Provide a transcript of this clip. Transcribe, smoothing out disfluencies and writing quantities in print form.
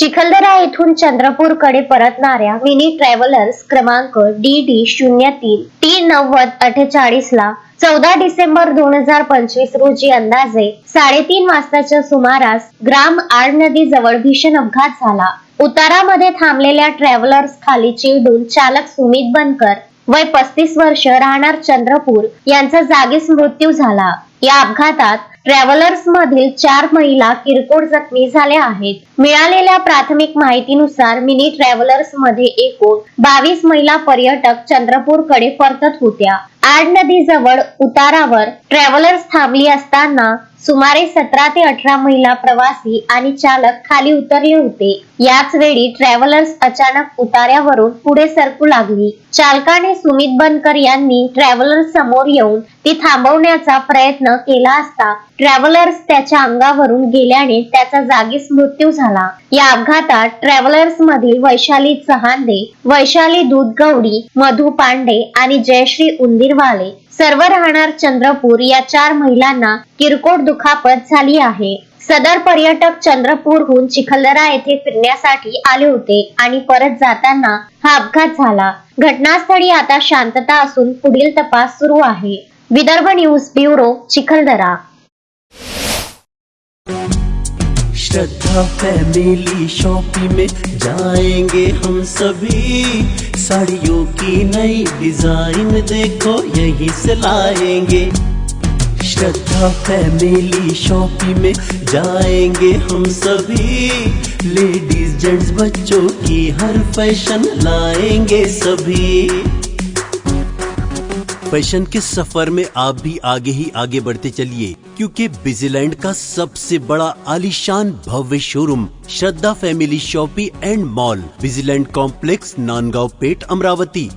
चिखलदरा येथून चंद्रपूरकडे परतणाऱ्या mini travellers क्रमांक DD03T9048 ला 14 डिसेंबर 2025 रोजी अंदाजे 3:30 वाजताच्या सुमारास ग्राम आड नदी जवळ भीषण अपघात झाला। उतारामध्ये थांबलेल्या ट्रॅव्हलर्स खाली चिरडून चालक सुमित बनकर वय 35 वर्ष राहणार चंद्रपूर यांचा जागीच मृत्यू झाला। या अपघातात ट्रॅव्हलर्स मधील 4 महिला किरकोळ जखमी झाल्या आहेत। मिळालेल्या प्राथमिक माहितीनुसार मिनी ट्रॅव्हलर्स मध्ये एकूण 22 महिला पर्यटक चंद्रपूरकडे परतत होत्या। आड नदी जवळ उतारावर ट्रॅव्हलर्स थांबली असताना सुमारे 17 ते 18 महिला प्रवासी आणि चालक खाली उतरले होते। याच वेळी ट्रॅव्हलर्स अचानक उतार्यावरून पुढे सरकू लागली। चालकाने सुमित बनकर यांनी ट्रॅव्हलर्स समोर येऊन ती थांबवण्याचा प्रयत्न केला असता ट्रॅव्हलर्स त्याच्या अंगावरून गेल्याने त्याचा जागीच मृत्यू झाला। या अपघातात ट्रॅव्हलर्स मधील वैशाली चहांदे, वैशाली दूधगवडी, मधु पांडे आणि जयश्री उंदीरवाले सर्व राहणार चंद्रपूर या 4 महिलांना किरकोळ दुखापत झाली आहे। सदर पर्यटक चंद्रपूरहून चिखलदरा येथे फिरण्यासाठी आले होते आणि परत जाताना हा अपघात झाला। घटनास्थळी आता शांतता असून पुढील तपास सुरू आहे। Vidarbha news bureau, Chikhaldara. Shraddha family shopping में जाएंगे हम सभी, साड़ियों की नई डिजाइन देखो यहीं से लाएंगे। श्रद्धा फैमिली शॉपिंग में जाएंगे हम सभी, लेडीज जेंट्स बच्चों की हर फैशन लाएंगे सभी। फैशन के सफर में आप भी आगे ही आगे बढ़ते चलिए, क्योंकि बिजीलैंड का सबसे बड़ा आलीशान भव्य showroom Shraddha family shopping and mall, Busyland complex, Nandgaon Peth, Amravati.